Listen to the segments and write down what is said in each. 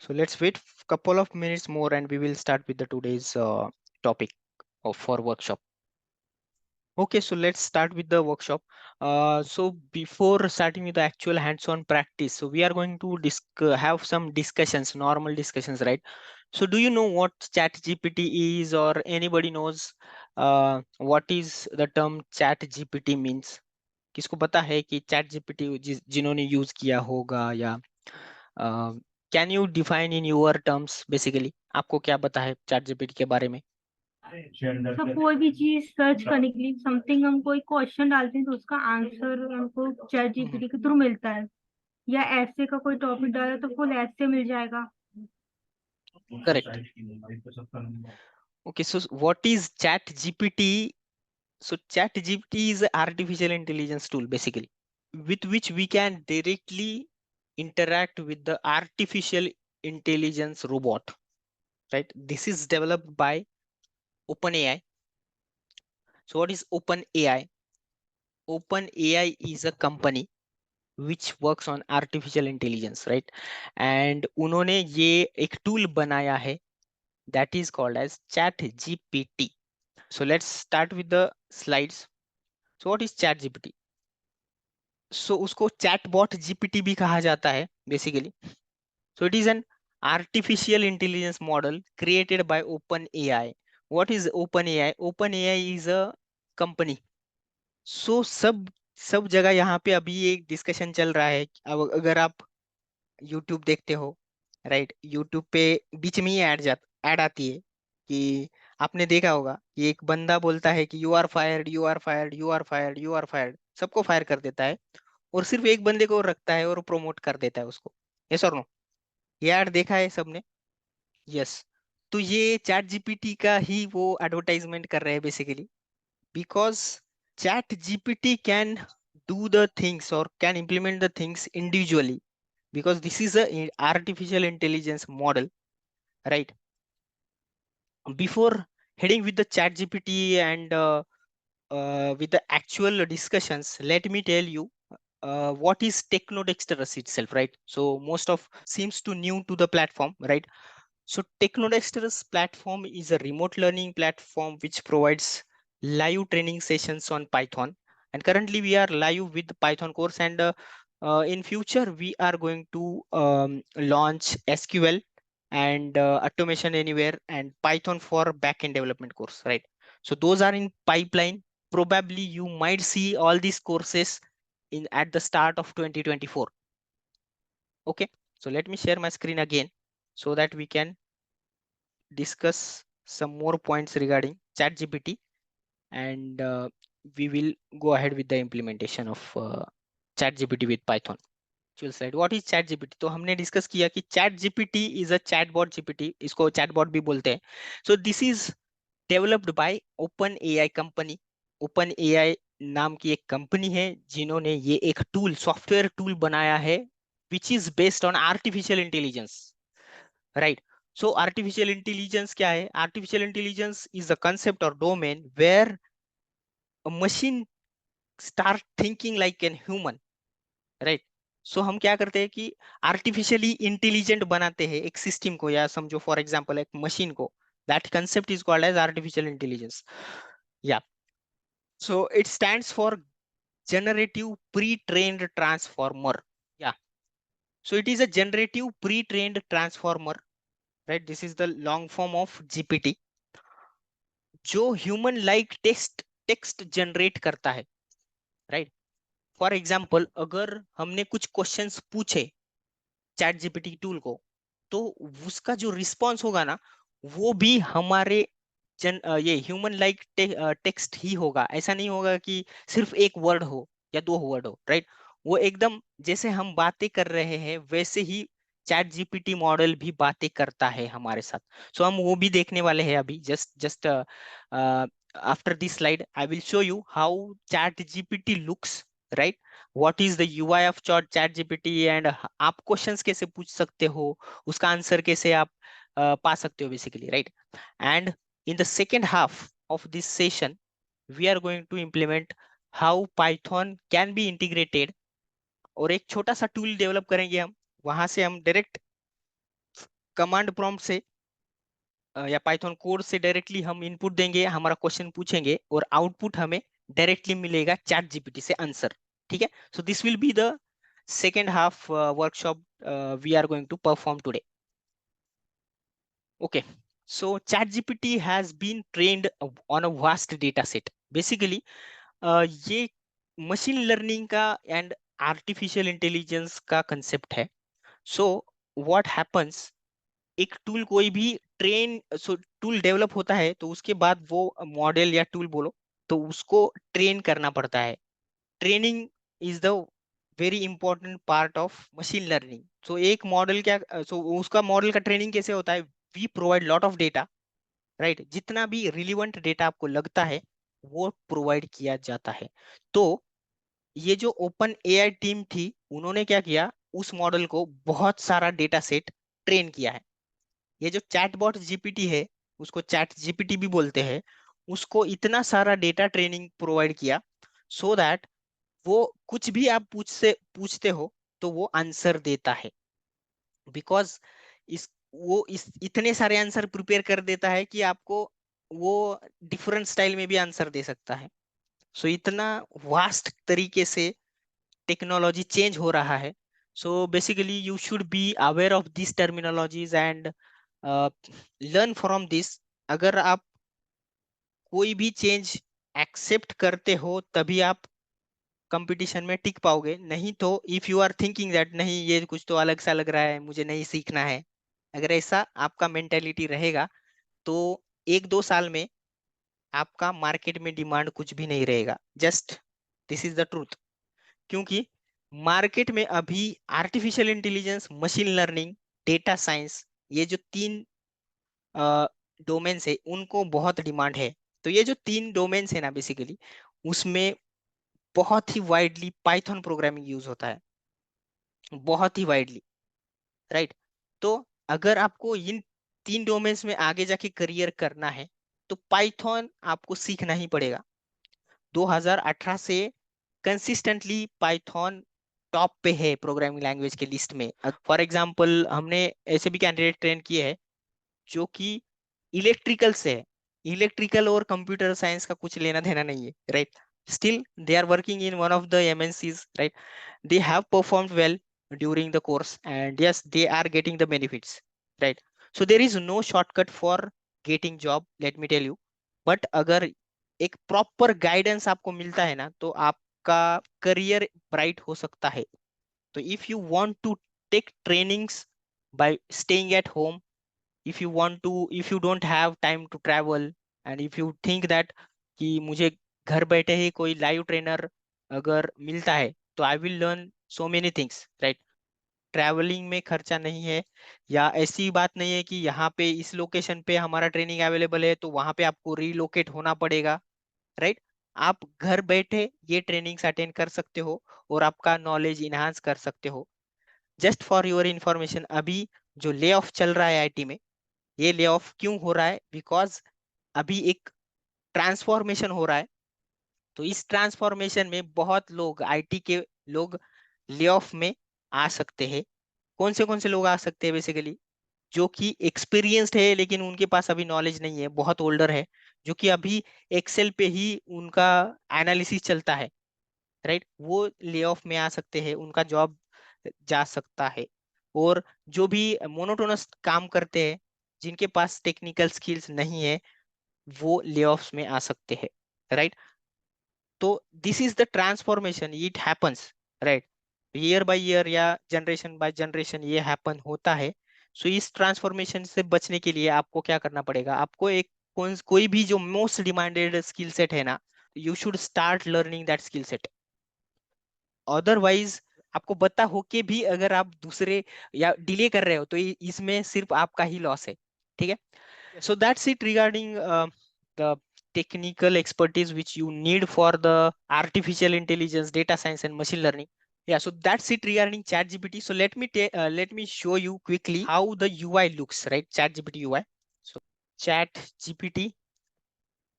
So let's wait couple of minutes more and we will start with the today's topic of for workshop. Okay, so let's start with the workshop. So before starting with the actual hands-on practice, so we are going to have some discussions, normal discussions, right? So do you know what ChatGPT is, or anybody knows what is the term ChatGPT means? किसको पता है कि ChatGPT जिन्होंने use किया होगा, या can you define in your terms basically, आपको क्या पता है ChatGPT के बारे में? सब कोई भी चीज सर्च करने के लिए समथिंग हम कोई क्वेश्चन डालते हैं तो उसका आंसर हमको चैट जीपीटी के थ्रू मिलता है, या ऐसे का कोई टॉपिक डाला तो फुल ऐसे मिल जाएगा। Correct. Okay, so what is ChatGPT? So ChatGPT is an artificial intelligence tool basically, with which we can directly interact with the artificial intelligence robot, right? This is developed by OpenAI. So what is OpenAI? OpenAI is a company which works on artificial intelligence, right? And उन्होंने ये एक tool बनाया है that is called as ChatGPT. So let's start with the slides. So what is ChatGPT? So उसको chatbot GPT भी कहा जाता है basically. So it is an artificial intelligence model created by OpenAI. What is OpenAI? OpenAI is a company. So सब सब जगह यहाँ पे अभी एक डिस्कशन चल रहा है. अब अगर आप यूट्यूब देखते हो, राइट, यूट्यूब पे बीच में ही ऐड आती है कि आपने देखा होगा कि एक बंदा बोलता है कि you are fired, you are fired, you are fired, you are fired, सबको फायर कर देता है और सिर्फ एक बंदे को रखता है और प्रमोट कर देता है उसको. यस और नो? ये ऐड देखा है सबने? यस. तो ये चैट जीपीटी का ही वो एडवर्टाइजमेंट कर रहे हैं basically, because chat GPT can do the things or can implement the things individually, because this is a artificial intelligence model, right? Before heading with the chat gpt and with the actual discussions, let me tell you what is technodexterous itself, right? So most of seems to new to the platform, right? So technodexterous platform is a remote learning platform which provides live training sessions on Python, and currently we are live with the Python course, and in future we are going to launch SQL and automation anywhere and Python for backend development course, right? So those are in pipeline. Probably you might see all these courses in at the start of 2024. Okay, so let me share my screen again so that we can discuss some more points regarding ChatGPT, and we will go ahead with the implementation of ChatGPT with Python. Actual slide. What is ChatGPT? तो हमने discuss किया कि ChatGPT is a chatbot GPT, इसको chatbot भी बोलते हैं. So this is developed by OpenAI company. OpenAI नाम की एक कंपनी है जिन्होंने ये एक टूल, सॉफ्टवेयर टूल बनाया है which is based on artificial intelligence, right? So artificial intelligence क्या है? Artificial intelligence is a concept or domain where a machine start thinking like an human, right? So हम क्या करते हैं कि आर्टिफिशियली इंटेलिजेंट बनाते हैं एक सिस्टम को, या समझो फॉर एग्जांपल एक मशीन को. That concept is called as artificial intelligence. Yeah, so it stands for generative pre-trained transformer. Yeah, so it is a generative pre-trained transformer, right? This is the long form of GPT, जो human like text generate करता है, right? For example, अगर हमने कुछ questions पूछे chat GPT tool को, तो उसका जो रिस्पॉन्स होगा ना, वो भी हमारे ये ह्यूमन लाइक टेक्स्ट ही होगा. ऐसा नहीं होगा कि सिर्फ एक वर्ड हो या दो वर्ड हो, राइट? वो एकदम जैसे हम बातें कर रहे हैं वैसे ही चैट जीपीटी मॉडल भी बातें करता है हमारे साथ. सो हम वो भी देखने वाले हैं अभी. Just after this slide I will show you how chat GPT looks, right? What is the UI of chat GPT, and आप क्वेश्चंस कैसे पूछ सकते हो, उसका आंसर कैसे आप पा सकते हो basically, right? And in the second half of this session we are going to implement how Python can be integrated, और एक छोटा सा टूल डेवलप करेंगे हम, वहां से हम डायरेक्ट कमांड प्रॉम्प्ट से या पाइथन कोड से डायरेक्टली हम इनपुट देंगे, हमारा क्वेश्चन पूछेंगे और आउटपुट हमें डायरेक्टली मिलेगा चैट जीपीटी से आंसर। ठीक है, so this will be the second half workshop we are going to perform today. Okay, so ChatGPT has been trained on a vast data set. Basically, ये machine learning का and artificial intelligence का concept है। So what happens, एक tool कोई भी tool develop होता है तो उसके बाद वो मॉडल या टूल बोलो तो उसको ट्रेन करना पड़ता है। Training is the very important part of machine learning. So एक मॉडल क्या, उसका मॉडल का ट्रेनिंग कैसे होता है? We provide lot of data, right? जितना भी रिलीवेंट डेटा आपको लगता है वो प्रोवाइड किया जाता है। तो ये जो ओपन एआई टीम थी उन्होंने क्या किया, उस मॉडल को बहुत सारा डेटा सेट ट्रेन किया है। ये जो चैटबॉट जीपीटी है, उसको चैट जीपीटी भी बोलते हैं, उसको इतना सारा डेटा ट्रेनिंग प्रोवाइड किया सो दैट वो कुछ भी आप पूछते हो तो वो आंसर देता है। बिकॉज इस इतने सारे आंसर प्रिपेयर कर देता है कि आपको वो डिफरेंट स्टाइल में भी आंसर दे सकता है। सो इतना वास्ट तरीके से टेक्नोलॉजी चेंज हो रहा है। So basically you should be aware of this terminologies and learn from this. अगर आप कोई भी चेंज एक्सेप्ट करते हो तभी आप कंपटीशन में टिक पाओगे, नहीं तो if you are thinking that नहीं ये कुछ तो अलग सा लग रहा है मुझे नहीं सीखना है, अगर ऐसा आपका मेंटेलिटी रहेगा तो 1-2 साल में आपका मार्केट में डिमांड कुछ भी नहीं रहेगा। Just this is the truth. क्योंकि मार्केट में अभी artificial intelligence, machine learning, data science, ये जो 3 डोमेन्स है उनको बहुत डिमांड है। तो ये जो 3 डोमेन्स है ना बेसिकली, उसमें बहुत ही वाइडली पाइथन प्रोग्रामिंग यूज होता है, बहुत ही वाइडली, राइट? तो अगर आपको इन 3 डोमेन्स में आगे जाके करियर करना है तो पाइथन आपको सीखना ही पड़ेगा। 2018 से कंसिस्टेंटली पाइथन टॉप पे है प्रोग्रामिंग लैंग्वेज के लिस्ट में। फॉर एग्जांपल हमने ऐसे भी कैंडिडेट ट्रेन किए हैं जो कि इलेक्ट्रिकल से है, इलेक्ट्रिकल और कंप्यूटर साइंस का कुछ लेना देना नहीं है, right? Still they are working in one of the MNCs, right? They have performed well during the course and yes they are getting the benefits, right? So there is no shortcut for getting job, let me tell you. But अगर एक proper guidance आपको मिलता है ना तो आपका career bright हो सकता है। तो if you want to take trainings by staying at home, if you don't have time to travel and if you think that कि मुझे घर बैठे ही कोई लाइव ट्रेनर अगर मिलता है तो I will learn so many things, right? Travelling में खर्चा नहीं है, या ऐसी बात नहीं है कि यहाँ पे इस लोकेशन पे हमारा ट्रेनिंग अवेलेबल है तो वहां पे आपको रीलोकेट होना पड़ेगा, राइट? आप घर बैठे ये ट्रेनिंग्स अटेंड कर सकते हो और आपका नॉलेज इनहांस कर सकते हो। जस्ट फॉर योर इंफॉर्मेशन, अभी जो ले ऑफ चल रहा है आईटी में, ये ले ऑफ क्यों हो रहा है? बिकॉज अभी एक ट्रांसफॉर्मेशन हो रहा है। तो इस ट्रांसफॉर्मेशन में बहुत लोग, आईटी के लोग ले ऑफ में आ सकते हैं। कौन से लोग आ सकते हैं? बेसिकली जो कि एक्सपीरियंस्ड है लेकिन उनके पास अभी नॉलेज नहीं है, बहुत ओल्डर है, जो कि अभी एक्सेल पे ही उनका एनालिसिस चलता है, राइट? वो ले ऑफ में आ सकते हैं, उनका जॉब जा सकता है। और जो भी मोनोटोनस काम करते हैं, जिनके पास टेक्निकल स्किल्स नहीं है, वो ले ऑफ्स में आ सकते हैं, राइट? तो this is the transformation, it happens, right? Year by year या जनरेशन बाय जनरेशन ये हैपन होता है। सो इस ट्रांसफॉर्मेशन से बचने के लिए आपको क्या करना पड़ेगा? आपको एक कोई भी जो मोस्ट डिमांडेड स्किल सेट है ना, you should start learning that skill set. Otherwise आपको पता हो के भी अगर आप दूसरे या डिले कर रहे हो तो इसमें सिर्फ आपका ही लॉस है, ठीक है? So that's it regarding the technical expertise which you need for the artificial intelligence, data science, and machine learning. Yeah, so that's it regarding ChatGPT. So let me show you quickly how the UI looks, right? ChatGPT UI. So ChatGPT,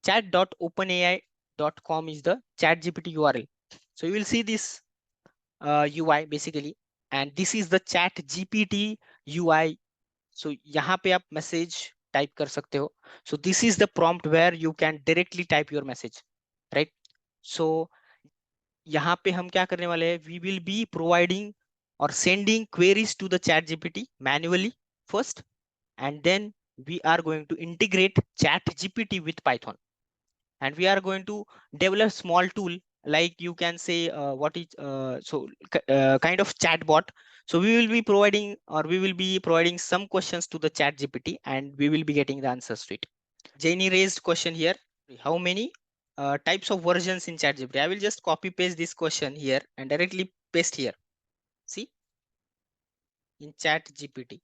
chat.openai.com is the ChatGPT URL. So you will see this UI basically, and this is the ChatGPT UI सो यहाँ पे आप message type कर सकते हो. So this is the prompt where you can directly type your message, right. So यहाँ पे हम क्या करने वाले हैं, वी विल बी प्रोवाइडिंग और sending queries to the chat gpt manually first, and then we are going to integrate chat gpt with python, and we are going to develop small tool, like you can say what is kind of chat bot. So we will be providing, or we will be providing some questions to the chat gpt, and we will be getting the answers to it. Jenny raised question here, how many types of versions in chat gpt. I will just copy paste this question here and directly paste here. See, in chat gpt.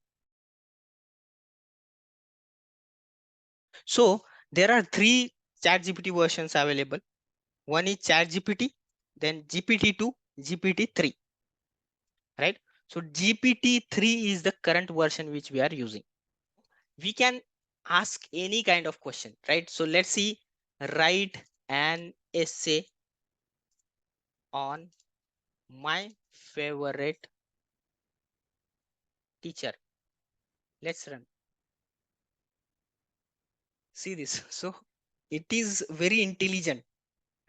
So there are 3 chat gpt versions available. One is chat gpt, then gpt-2, gpt-3, right? So gpt-3 is the current version which we are using. We can ask any kind of question, right? So let's see, write an essay on my favorite teacher. Let's run. See this. So it is very intelligent,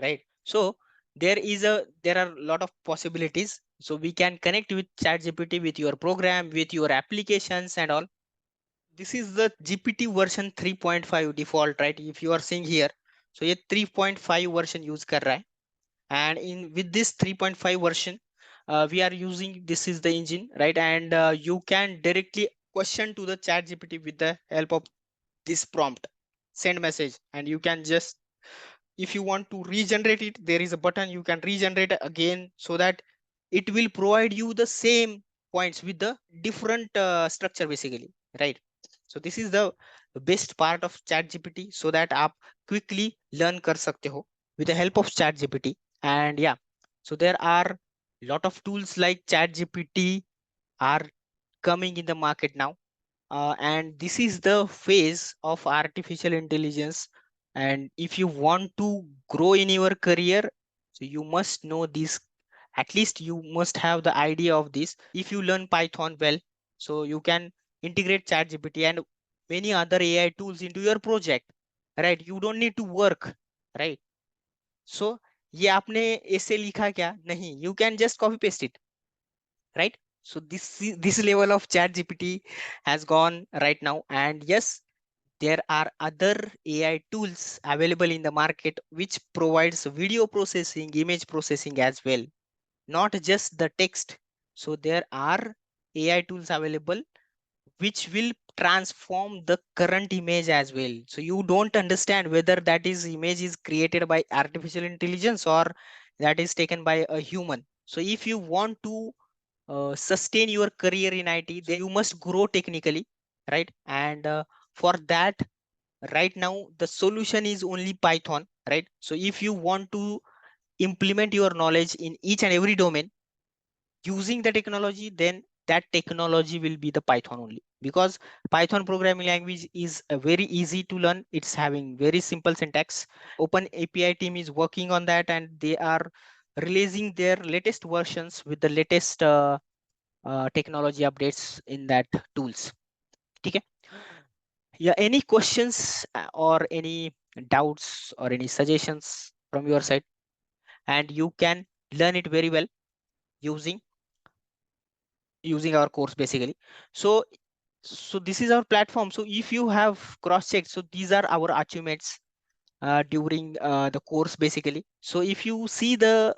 right? So there are a lot of possibilities. So we can connect with ChatGPT, with your program, with your applications and all. This is the GPT version 3.5 default, right? If you are seeing here, so ये 3.5 version use कर रहा है, and in with this 3.5 version, we are using, this is the engine, right? And you can directly question to the ChatGPT with the help of this prompt, send message, and you can just, if you want to regenerate it, there is a button, you can regenerate again, so that it will provide you the same points with the different structure basically, right? So this is the best part of chat gpt, so that आप quickly learn कर सकते हो with the help of chat gpt. And yeah, so there are lot of tools like chat gpt are coming in the market now, and this is the phase of artificial intelligence. And if you want to grow in your career, so you must know this, at least you must have the idea of this. If you learn python well, so you can integrate ChatGPT and many other AI tools into your project, right? You don't need to work, right? So ये आपने ऐसे लिखा क्या, नहीं, you can just copy paste it, right? So this level of chat gpt has gone right now. And yes, there are other AI tools available in the market which provides video processing, image processing as well, not just the text. So there are AI tools available which will transform the current image as well. So you don't understand whether that is image is created by artificial intelligence or that is taken by a human. So if you want to sustain your career in IT, then you must grow technically, right? And for that, right now, the solution is only Python, right? So if you want to implement your knowledge in each and every domain using the technology, then that technology will be the Python only, because Python programming language is very easy to learn. It's having very simple syntax. Open API team is working on that, and they are releasing their latest versions with the latest technology updates in that tools. Okay. Yeah, any questions or any doubts or any suggestions from your side? And you can learn it very well using our course basically. So this is our platform. So if you have cross checked, so these are our achievements during the course basically. So if you see the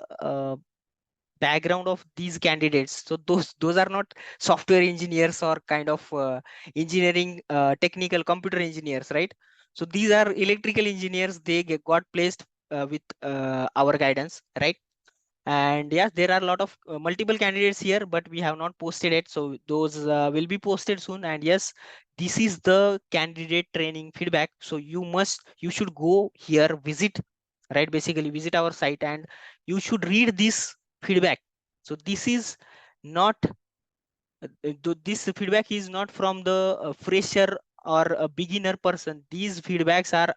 background of these candidates, so those are not software engineers or kind of engineering technical computer engineers, right? So these are electrical engineers. They got placed with our guidance, right? And yes, there are a lot of multiple candidates here, but we have not posted it, so those will be posted soon. And yes, this is the candidate training feedback, so you should go here, visit, right? Basically visit our site and you should read this feedback. So this is not this feedback is not from the fresher or a beginner person. These feedbacks are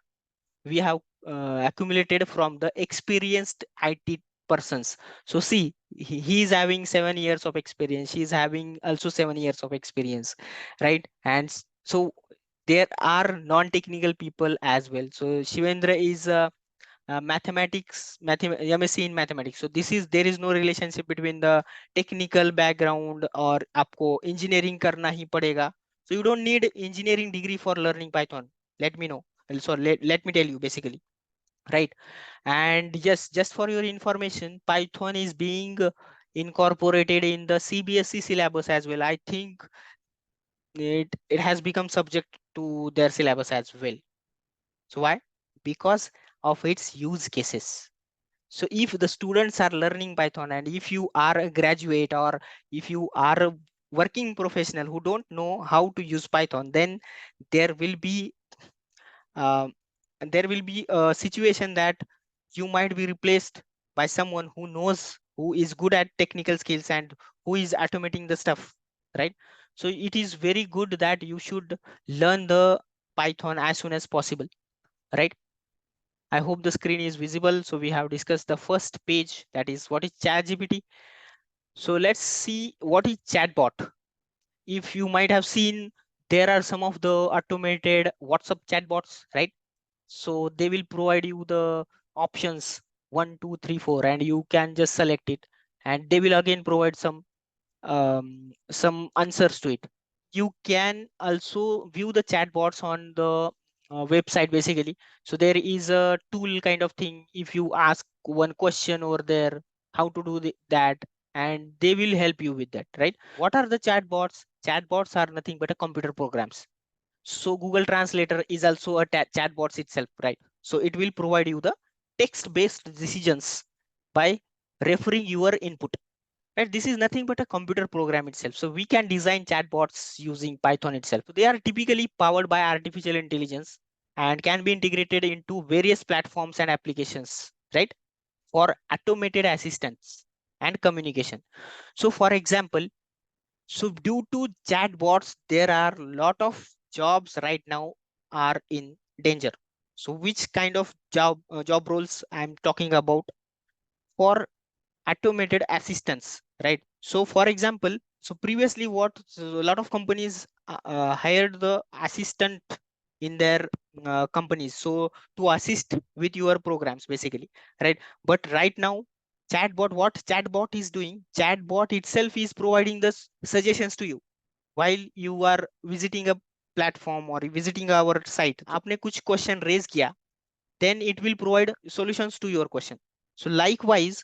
we have accumulated from the experienced IT persons. So see, he is having 7 years of experience, she is having also 7 years of experience, right? And so there are non-technical people as well. So Shivendra is MSc in mathematics. So this is, there is no relationship between the technical background or आपको engineering करना ही पड़ेगा. So you don't need engineering degree for learning Python. Let me know. So let me tell you basically, right? And yes, just for your information, Python is being incorporated in the CBSE syllabus as well. I think it has become subject to their syllabus as well. So why? Because of its use cases. So if the students are learning Python, and if you are a graduate or if you are a working professional who don't know how to use Python, then there will be uh, a situation that you might be replaced by someone who knows, who is good at technical skills and who is automating the stuff, right? So it is very good that you should learn the Python as soon as possible, right? I hope the screen is visible. So we have discussed the first page, that is what is ChatGPT. So let's see what is chatbot. If you might have seen, there are some of the automated WhatsApp chatbots, right? So they will provide you the options 1, 2, 3, 4, and you can just select it, and they will again provide some answers to it. You can also view the chatbots on the website basically. So there is a tool kind of thing. If you ask one question over there, how to do that, and they will help you with that, right? What are the chatbots? Chatbots are nothing but a computer programs. So Google Translator is also a chatbot itself, right? So it will provide you the text based decisions by referring your input. Right, this is nothing but a computer program itself. So we can design chatbots using Python itself. So they are typically powered by artificial intelligence and can be integrated into various platforms and applications, right? For automated assistance and communication. So for example, so due to chatbots, there are a lot of jobs right now are in danger. So which kind of job roles I'm talking about? For automated assistance, right? So for example, so previously what, so a lot of companies hired the assistant in their companies, so to assist with your programs basically, right? But right now, chatbot, what chatbot is doing, chatbot itself is providing the suggestions to you while you are visiting a platform or visiting our site. आपने कुछ question raise किया, then it will provide solutions to your question. So likewise,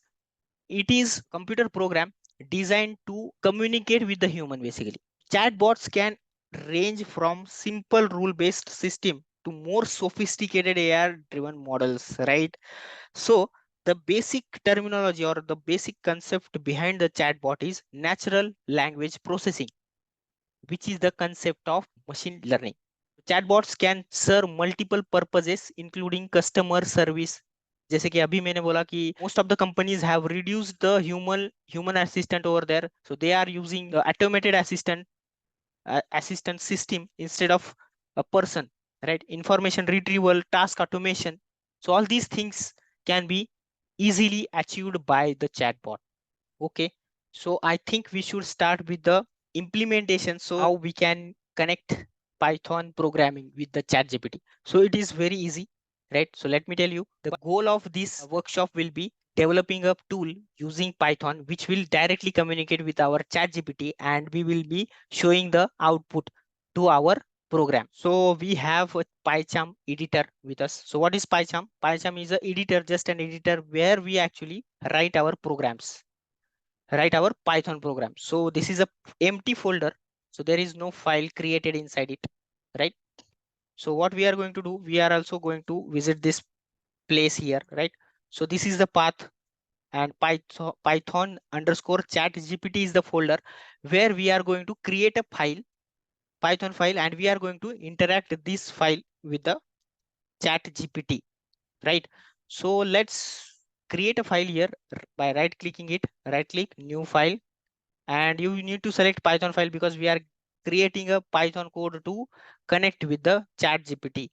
it is computer program designed to communicate with the human basically. Chatbots can range from simple rule based system to more sophisticated AI driven models, right? So the basic terminology or the basic concept behind the chatbot is natural language processing, which is the concept of machine learning. Chatbots can serve multiple purposes including customer service. जैसे कि अभी मैंने बोला कि most of the companies have reduced the human assistant over there, so they are using the automated assistant system instead of a person, right? Information retrieval, task automation, so all these things can be easily achieved by the chatbot. Okay, so I think we should start with the implementation. So how we can connect Python programming with the ChatGPT. So it is very easy, right? So let me tell you, the goal of this workshop will be developing a tool using Python, which will directly communicate with our ChatGPT, and we will be showing the output to our program. So we have a PyCharm editor with us. So what is PyCharm? PyCharm is a editor, just an editor where we actually write our programs, write our Python program. So this is a empty folder. So there is no file created inside it, right? So what we are going to do, we are also going to visit this place here, right? So this is the path, and Python underscore chat GPT is the folder where we are going to create a file, Python file, and we are going to interact this file with the chat GPT, right? So let's create a file here by right clicking it, right click, new file, and you need to select Python file because we are creating a Python code to connect with the chat GPT.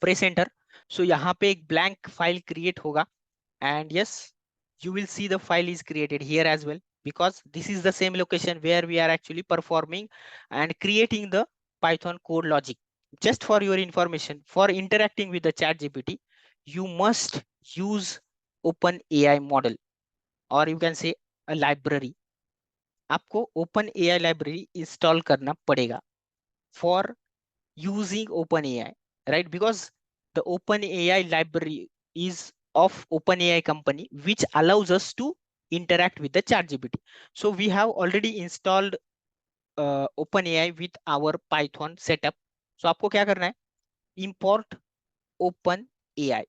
Press enter. So यहाँ पे एक blank file create होगा and yes, you will see the file is created here as well, because this is the same location where we are actually performing and creating the Python code logic. Just for your information, for interacting with the chat GPT, you must use OpenAI model, or you can say a library. आपको OpenAI library install करना पड़ेगा for using OpenAI, right? Because the OpenAI library is of OpenAI company, which allows us to interact with the ChatGPT. So we have already installed OpenAI with our Python setup. So आपको क्या करना है? Import OpenAI,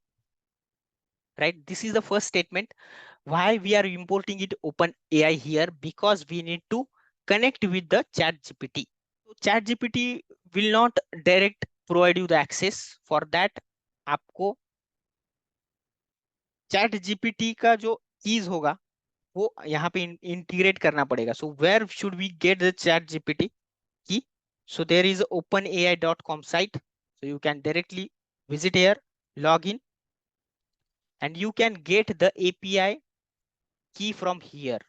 right? This is the first statement. Why we are importing it OpenAI here? Because we need to connect with the ChatGPT. ChatGPT will not direct provide you the access. For that आपको ChatGPT का जो keys होगा वो यहाँ पे integrate करना पड़ेगा. So where should we get the ChatGPT key? So there is openai.com site. So you can directly visit here, log in, and you can get the API key from here,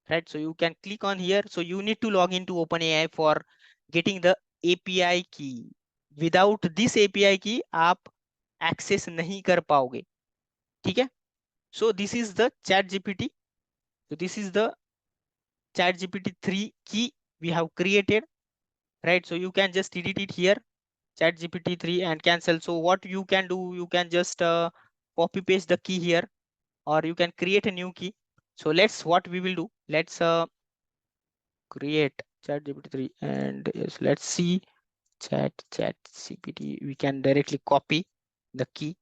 right? So you can click on here. So you need to log into OpenAI for getting the API key. Without this API key आप access नहीं कर पाओगे, ठीक है? So this is the ChatGPT. So this is the ChatGPT 3 key we have created, right? So you can just edit it here, ChatGPT 3, and cancel. So what you can do, you can just copy paste the key here, or you can create a new key. So what we will do, let's create ChatGPT 3, and yes, let's see ChatGPT. We can directly copy the key.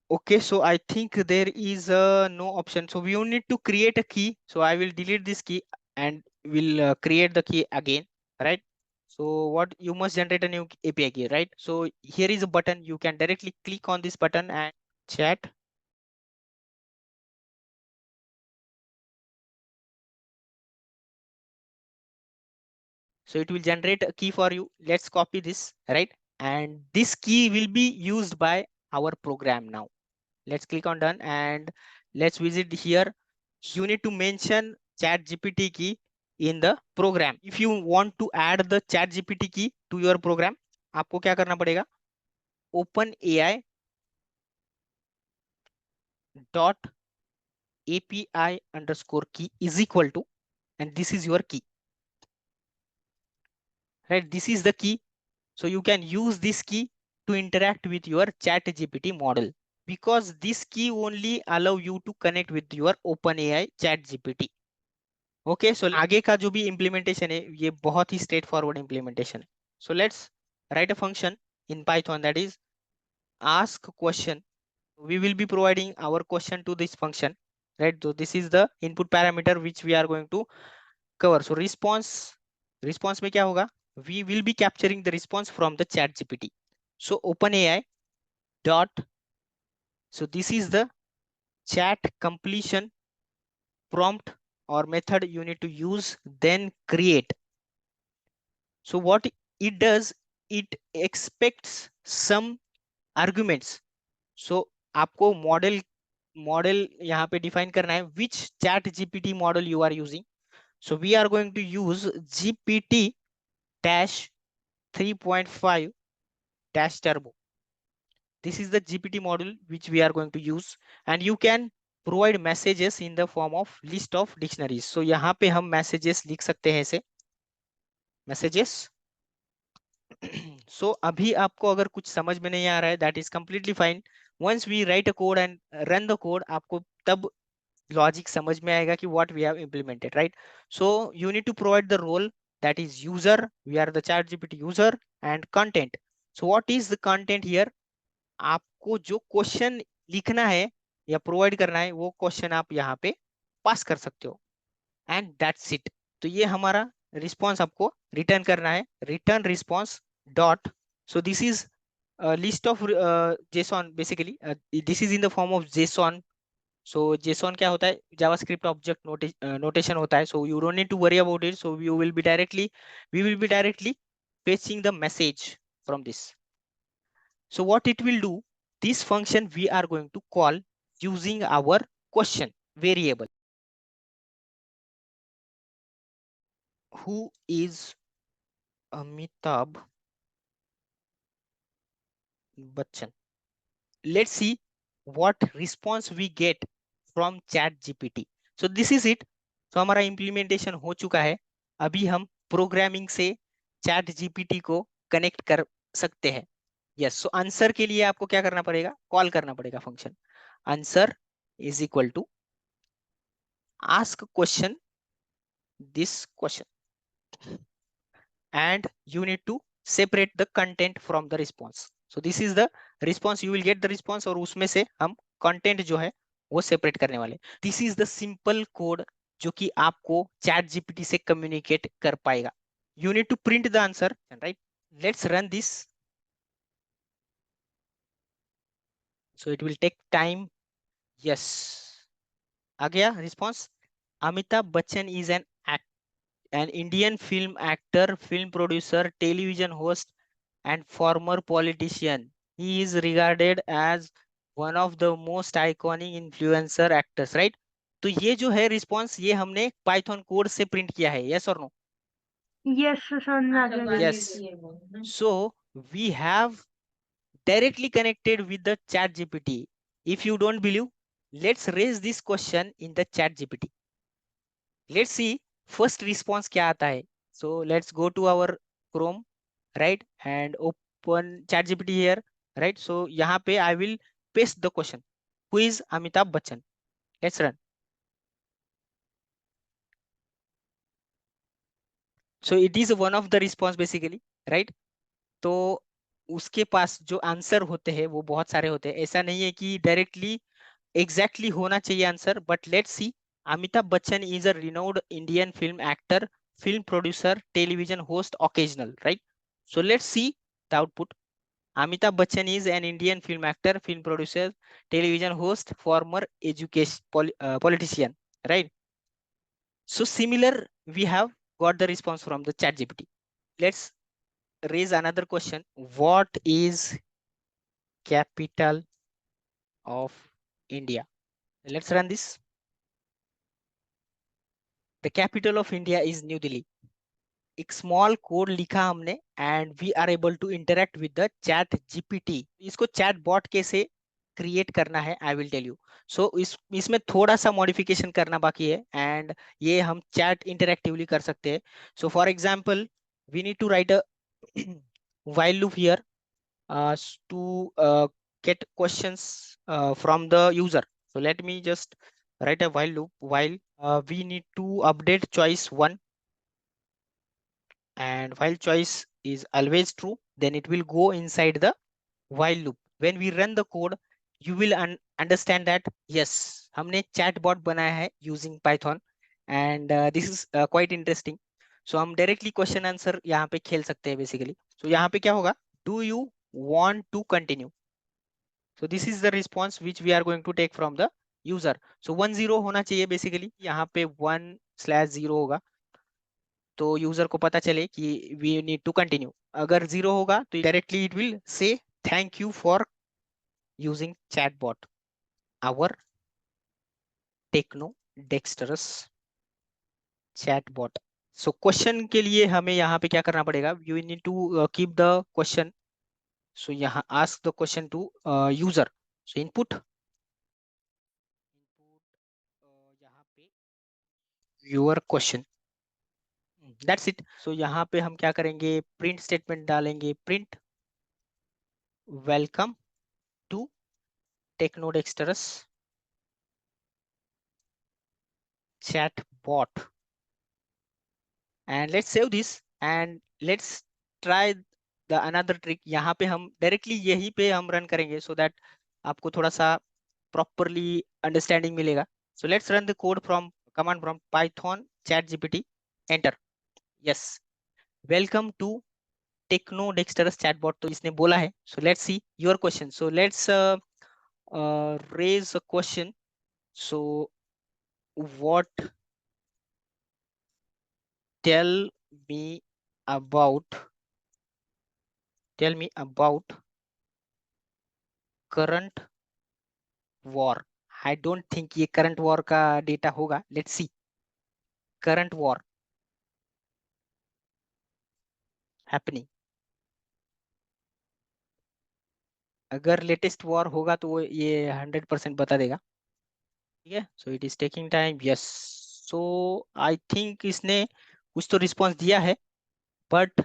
Okay, so I think there is no option. So we will need to create a key. So I will delete this key and will create the key again, right? So what you must generate a new API key, right? So here is a button. You can directly click on this button and chat. So it will generate a key for you. Let's copy this, right? And this key will be used by our program now. Let's click on done and let's visit here. You need to mention ChatGPT key in the program. If you want to add the ChatGPT key to your program, आपको क्या करना पड़ेगा? OpenAI dot API underscore key is equal to, and this is your key, right? This is the key. So you can use this key to interact with your ChatGPT model, because this key only allow you to connect with your OpenAI ChatGPT. Okay, so आगे का जो भी implementation है ये बहुत ही straight forward implementation है. So let's write a function in Python that is ask question. We will be providing our question to this function, right? So this is the input parameter which we are going to cover. So response में क्या होगा? We will be capturing the response from the chat GPT. So OpenAI dot, so this is the chat completion prompt or method you need to use, then create. So what it does, it expects some arguments. So आपको model यहाँ पे define करना है which chat GPT model you are using. So we are going to use GPT dash 3.5 dash turbo. This is the GPT model which we are going to use, and you can provide messages in the form of list of dictionaries. So यहाँ पे हम messages लिख सकते हैं ऐसे messages. सो अभी आपको अगर कुछ समझ में नहीं आ रहा है, that is completely fine. Once we write a code and run the code, आपको तब लॉजिक समझ में आएगा कि what we have implemented, right? So you need to provide the role, that is user. We are the chat GPT user. And content. So what is the content here? आपको जो question लिखना है या provide करना है वो question आप यहाँ पे पास कर सकते हो, एंड दैट्स इट. तो ये हमारा रिस्पॉन्स आपको रिटर्न करना है. Return response dot. So this is a list of JSON basically. This is in the form of JSON. So JSON क्या होता है? JavaScript object notation होता है. So you don't need to worry about it. So we will be directly fetching the message from this. So what it will do, this function we are going to call using our question variable. Who is Amitabh Bachchan? Let's see what response we get from chat gpt. So this is it. तो हमारा implementation हो चुका है. अभी हम programming से chat GPT को connect कर सकते हैं. यस, सो आंसर के लिए आपको क्या करना पड़ेगा, कॉल करना पड़ेगा function answer is equal to ask question this question and you need to separate the content from the response. So this is the response, you will get the response और उसमें से हम content जो है वो separate करने वाले. This is the simple code जो कि आपको chat gpt से communicate कर पाएगा. You need to print the answer, right? Let's run this. So it will take time. Yes, आ गया response. Amitabh Bachchan is an Indian film actor, film producer, television host, and former politician. He is regarded as one of the most iconic influencer actors, right? तो ये जो है response ये हमने Python code से print किया है. Yes और नो? यस सर, में आ गया. Yes. So we have directly connected with the chat gpt. If you don't believe, let's raise this question in the chat gpt. Let's see first response क्या आता है. So let's go to our Chrome, right, and open ChatGPT here, right? So यहाँ पे I will paste the question. Who is Amitabh Bachchan? Let's run. So it is one of the response basically, right? तो उसके पास जो answer होते हैं वो बहुत सारे होते हैं. ऐसा नहीं है कि डायरेक्टली exactly होना चाहिए answer, but let's see. Amitabh Bachchan is a renowned Indian film actor, film producer, television host, occasional, right? So let's see the output. Amitabh Bachchan is an Indian film actor, film producer, television host, former education politician, right? So similar, we have got the response from the chat GPT. Let's raise another question. What is capital of India? Let's run this. The capital of India is New Delhi. एक small code लिखा हमने and we are able to interact with the chat GPT. इसको chat bot कैसे create करना है I will tell you. So इसमें थोड़ा सा मॉडिफिकेशन करना बाकी है एंड ये हम चैट इंटरेक्टिवली कर सकते हैं. So for example we need to write a while loop here to get questions from the user. So let me just write a while loop. While we need to update choice 1, and while choice is always true, then it will go inside the while loop. When we run the code, you will understand that yes, हमने chatbot बनाया है using Python, and this is quite interesting. So हम directly question answer यहाँ पे खेल सकते हैं basically. So यहाँ पे क्या होगा? Do you want to continue? So this is the response which we are going to take from the user. So 1 0 होना चाहिए basically. यहाँ पे 1/0 होगा तो यूजर को पता चले कि वी नीड टू कंटिन्यू. अगर 0 होगा तो directly it will say thank you for using chatbot, our Techno Dexterous chatbot. So question के लिए हमें यहाँ पे क्या करना पड़ेगा, you need to keep the question. So यहाँ ask the question to user. So input यहाँ पे your question, that's it. So यहाँ पे हम क्या करेंगे, प्रिंट स्टेटमेंट डालेंगे, print welcome to Techno Dexterous chatbot, and let's save this and let's try the another trick. यहाँ पे हम डायरेक्टली यहीं पे हम रन करेंगे so that आपको थोड़ा सा properly understanding मिलेगा. So let's run the code from command from Python chat gpt, enter. Yes, welcome to Techno Dexterous chatbot, तो इसने बोला है. So let's see your question. So let's raise a question. So what, tell me about tell me about current war. I don't think ये current war का data होगा, let's see. Current war happening, अगर latest war होगा तो वो ये 100% बता देगा। ठीक है, so it is taking time. Yes, so I think इसने कुछ तो रिस्पॉन्स दिया है, बट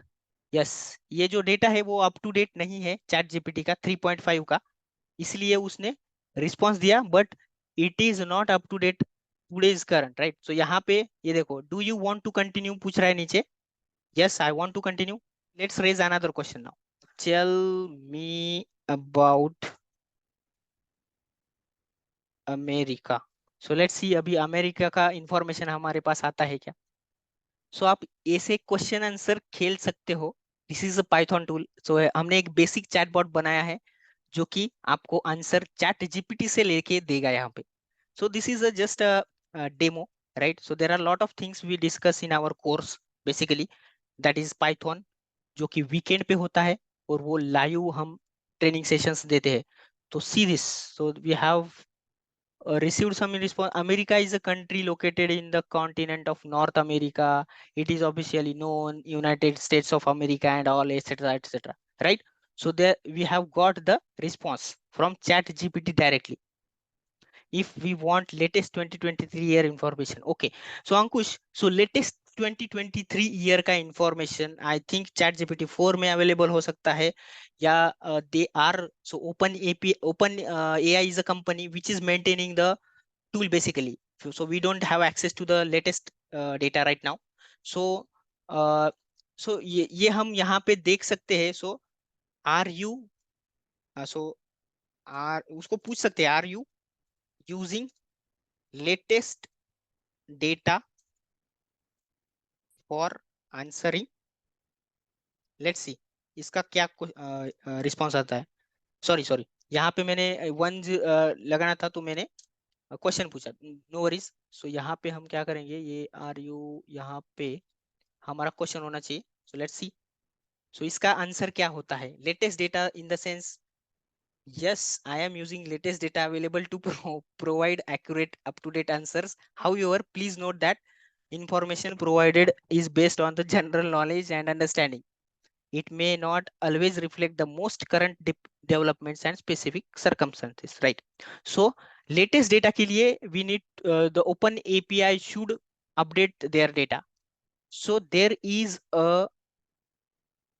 यस, ये जो डेटा है वो अप टू डेट नहीं है चैट जीपीटी का 3.5 का, इसलिए उसने रिस्पॉन्स दिया, but it is not up to date today's current, right. So यहाँ पे ये देखो, do you want to continue पूछ रहा है नीचे। Yes, I want to continue. Let's raise another question now. Tell me about America. So let's see अभी America का इंफॉर्मेशन हमारे पास आता है क्या। सो आप ऐसे क्वेश्चन आंसर खेल सकते हो। This is a Python tool. So हमने एक बेसिक चैटबॉट बनाया है जो कि आपको आंसर चैट जीपीटी से लेके देगा यहाँ पे। So this is just a demo, right. So there are lot of things we discuss in our course basically, that is Python, जो कि वीकेंड पे होता है और वो लाइव हम ट्रेनिंग सेशंस देते हैं। तो see this, so we have received some response. America is a country located in the continent of North America. It is officially known United States of America and all, etc., etc. Right? So there we have got the response from Chat GPT directly. If we want latest 2023 year information, okay. So Ankush, so latest 2023 year का information, I think Chat GPT 4 में available हो सकता है, या they are, so Open API, Open AI is a company which is maintaining the tool basically. So we don't have access to the latest data right now. So uh, so ये हम यहाँ पे देख सकते हैं। So are you so are उसको पूछ सकते हैं, are you using latest data for answering? Let's see इसका क्या रिस्पॉन्स आता है। सॉरी सॉरी, यहाँ पे मैंने वन लगाना था तो मैंने क्वेश्चन पूछा, नो वरीज। सो यहाँ पे हम क्या करेंगे, ये आर यू यहाँ पे हमारा क्वेश्चन होना चाहिए। सो लेट्स सी, सो इसका आंसर क्या होता है। Latest data in the sense, yes, I am using latest data available to provide accurate up to date answers. However, please note that information provided is based on the general knowledge and understanding. It may not always reflect the most current developments and specific circumstances, right? So latest data के लिए we need the open API should update their data. So there is a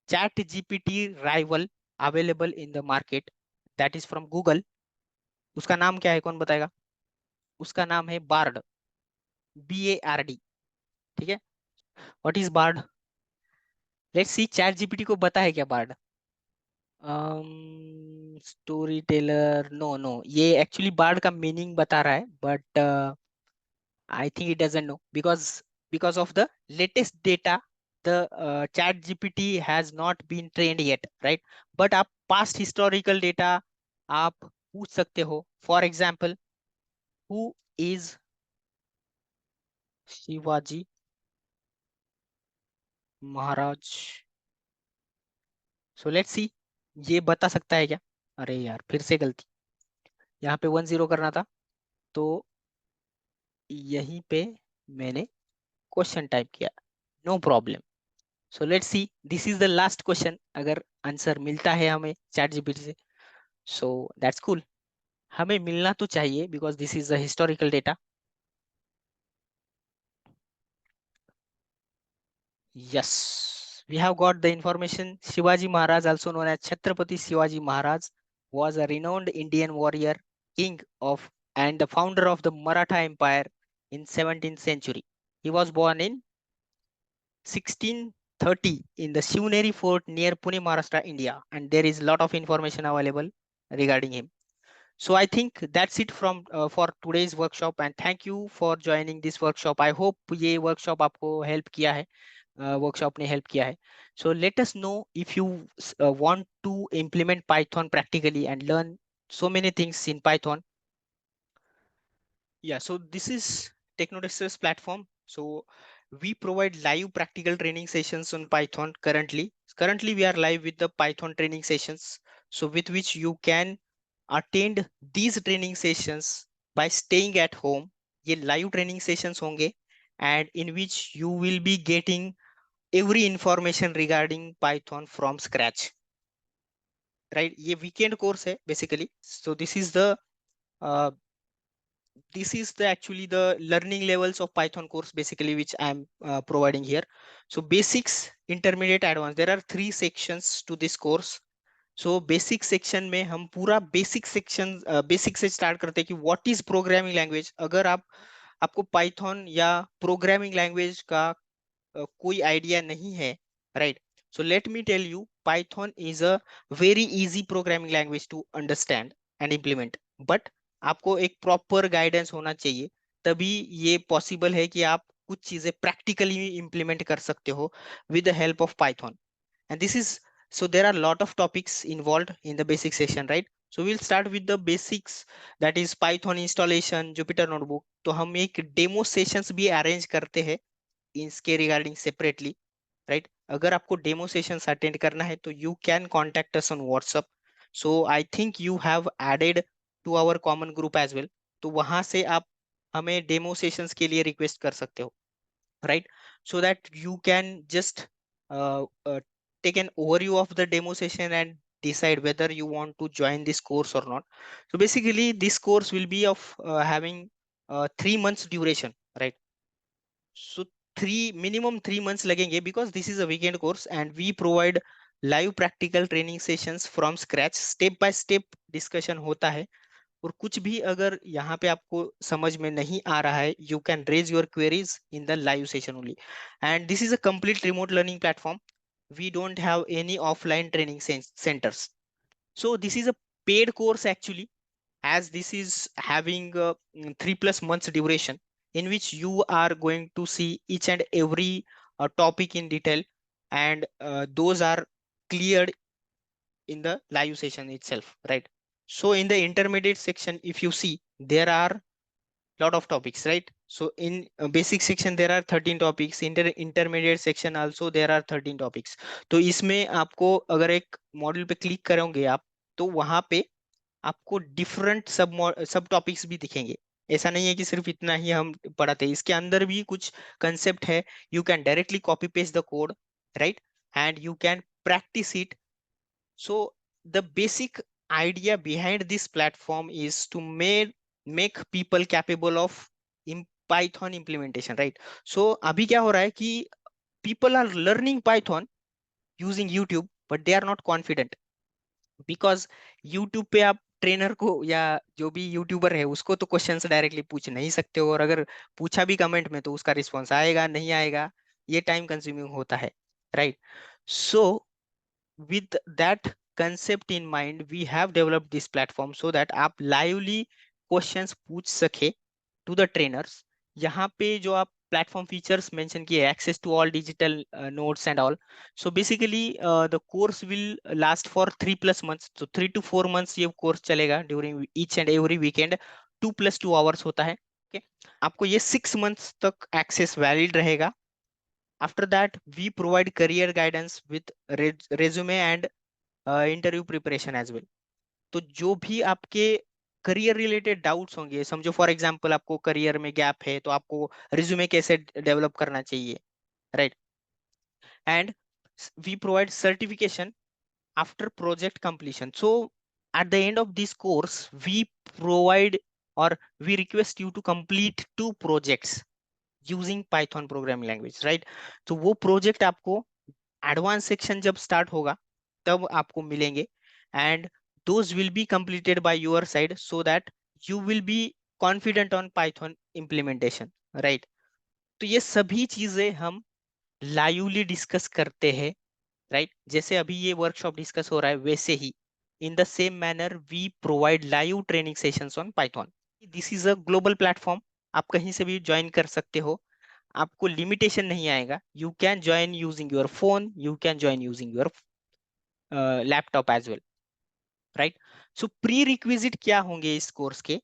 chat GPT rival available in the market, that is from Google. उसका नाम क्या है, कौन बताएगा। उसका नाम है बार्ड, BARD। ठीक है, what is Bard. Let's see chat GPT को पता है क्या Bard. Story teller, no no, ये एक्चुअली बार्ड का मीनिंग बता रहा है, but I think it doesn't know, because of the latest data the chat gpt has not been trained yet, right? but आप past historical data आप पूछ सकते हो। For example, who is Shivaji Maharaj. So let's सी, ये बता सकता है क्या। अरे यार फिर से गलती, यहाँ पे 10 करना था, तो यहीं पे मैंने क्वेश्चन टाइप किया, no problem. So let's see, this is the last question, अगर आंसर मिलता है हमें चैट जीपीटी से, सो दैट्स कूल। हमें मिलना तो चाहिए because this is the historical data. Yes, we have got the information. Shivaji Maharaj, also known as Chhatrapati Shivaji Maharaj, was a renowned Indian warrior, king of and the founder of the Maratha Empire in 17th century. He was born in 1630 in the Shivneri Fort near Pune, Maharashtra, India, and there is a lot of information available regarding him. So I think that's it from for today's workshop, and thank you for joining this workshop. I hope ये workshop आपको help किया है, workshop ने help किया है। So let us know if you want to implement Python practically and learn so many things in Python. Yeah, so this is Technodexter's platform. So we provide live practical training sessions on Python currently. Currently, we are live with the Python training sessions, so with which you can attend these training sessions by staying at home. ये live training sessions होंगे and in which you will be getting every information regarding Python from scratch. Right? ये weekend course है basically. So uh, this is the actually the learning levels of Python course basically which I'm providing here. So basics, intermediate, advanced. There are 3 sections to this course. So basic section में हम पूरा basic section basic से start करते हैं कि what is programming language. अगर आपको Python या प्रोग्रामिंग लैंग्वेज का कोई आइडिया नहीं है, right, so let me tell you Python is a very easy programming language to understand and implement. But आपको एक प्रॉपर गाइडेंस होना चाहिए, तभी ये पॉसिबल है कि आप कुछ चीजें प्रैक्टिकली इम्प्लीमेंट कर सकते हो with the help of Python. And this is, so there are a lot of topics involved in the basic section, right? So we'll start with the basics, that is Python installation, Jupyter notebook. तो हम एक demo sessions भी arrange करते हैं इसके regarding separately, right? अगर आपको demo sessions attend करना है तो you can contact us on WhatsApp. So I think you have added to our common group as well, तो वहां से आप हमें डेमो सेशंस के लिए रिक्वेस्ट कर सकते हो, right? So that you can just take an overview of the demo session and decide whether you want to join this course or not. So basically this course will be of having 3 months duration, right? So minimum 3 months लगेंगे because this is a weekend course and we provide live practical training sessions from scratch, step by step discussion होता है। और कुछ भी अगर यहाँ पे आपको समझ में नहीं आ रहा है, you can raise your queries in the live session only. And this is a complete remote learning platform, we don't have any offline training centers. So this is a paid course actually, as this is having 3+ months duration, in which you are going to see each and every topic in detail, and those are cleared in the live session itself, right? So in the intermediate section, if you see, there are lot of topics, right? So in basic section there are 13 topics, intermediate section also there are 13 topics. तो इसमें आपको अगर एक module पे click करोगे आप, तो वहां पे आपको डिफरेंट सब टॉपिक्स भी दिखेंगे। ऐसा नहीं है कि सिर्फ इतना ही हम पढ़ाते हैं, इसके अंदर भी कुछ कंसेप्ट है। You can directly copy paste the code, right, and you can practice it. So the basic idea behind this platform is to make people capable of Python implementation, right? So अभी क्या हो रहा है कि people are learning Python using YouTube, but they are not confident because YouTube पे आप trainer को या जो भी यूट्यूबर है उसको तो क्वेश्चंस डायरेक्टली पूछ नहीं सकते हो, और अगर पूछा भी कमेंट में तो उसका रिस्पॉन्स आएगा नहीं आएगा, ये टाइम कंज्यूमिंग होता है, right? So with that concept in mind, we have developed this platform so that आप lively questions पूछ सके to the trainers। यहाँ पे जो आप platform features mention किए, access to all digital notes and all, so basically the course will last for 3+ months, so 3 to 4 months ये course चलेगा during each and every weekend, 2+2 hours होता है। okay? आपको ये 6 months तक access valid रहेगा। After that, we provide career guidance with resume and interview preparation as well. तो जो भी आपके करियर रिलेटेड डाउट्स होंगे, समझो फॉर एग्जांपल आपको करियर में गैप है तो आपको रिज्यूमे कैसे डेवलप करना चाहिए, right? And we provide certification after project completion. So at the end of this course we provide, or we request you to complete 2 projects using Python programming language, right? तो वो project आपको advance section जब start होगा तब आपको मिलेंगे, and those will be completed by your side so that you will be confident on Python implementation, right? तो ये सभी चीजें हम लाइवली डिस्कस करते हैं, राइट? जैसे अभी ये वर्कशॉप डिस्कस हो रहा है वैसे ही in the same manner we provide live training sessions on Python. This is a global platform, आप कहीं से भी ज्वाइन कर सकते हो, आपको लिमिटेशन नहीं आएगा। You can join using your phone, you can join using your laptop as well, right? So prerequisite क्या होंगे इस कोर्स के?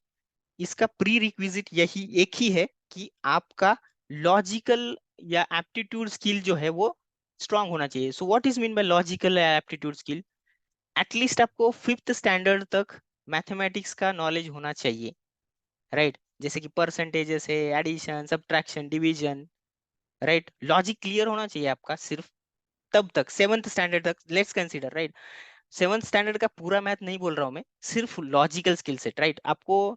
इसका प्री रिक्विजिट यही एक ही है कि आपका लॉजिकल या एप्टीट्यूड स्किल जो है वो स्ट्रांग होना चाहिए. सो what is mean by logical aptitude skill? At least आपको 5th स्टैंडर्ड तक मैथमेटिक्स का नॉलेज होना चाहिए, राइट? जैसे कि परसेंटेजेस है, addition, subtraction, division, right? Logic clear होना चाहिए आपका सिर्फ तब तक, 7th स्टैंडर्ड तक let's consider, right? 7th standard का पूरा मैथ नहीं बोल रहा हूं मैं, सिर्फ लॉजिकल स्किल सेट, राइट? आपको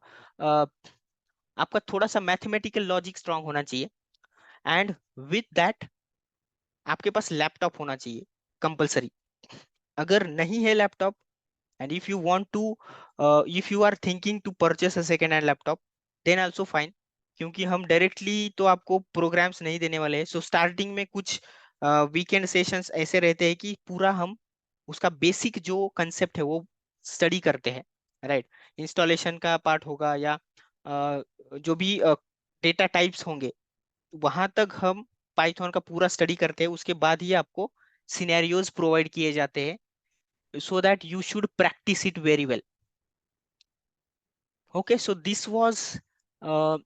आपका थोड़ा सा मैथमेटिकल लॉजिक स्ट्रांग होना चाहिए. एंड विद दैट आपके पास लैपटॉप होना चाहिए कंपलसरी. अगर नहीं है laptop, and if you want to if you are thinking to purchase a second hand laptop, then also fine. क्योंकि हम डायरेक्टली तो आपको प्रोग्राम्स नहीं देने वाले हैं. सो स्टार्टिंग में कुछ वीकेंड सेशंस ऐसे रहते हैं कि पूरा हम उसका बेसिक जो कंसेप्ट है वो स्टडी करते हैं, राइट? इंस्टॉलेशन का पार्ट होगा या जो भी डेटा टाइप्स होंगे, वहां तक हम पाइथन का पूरा स्टडी करते हैं. उसके बाद ही आपको सिनेरियोज प्रोवाइड किए जाते हैं so that you should practice it very well. Okay, so this was uh,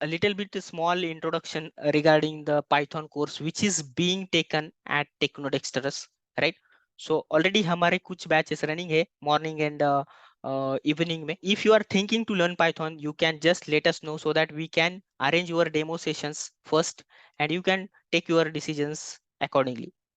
a little bit small introduction regarding the Python course which is being taken at Technodexterous, right? So already हमारे कुछ batches running है morning and evening में. If you are thinking to learn Python, you can just let us know so that we can arrange your demo sessions first and you can take your decisions accordingly.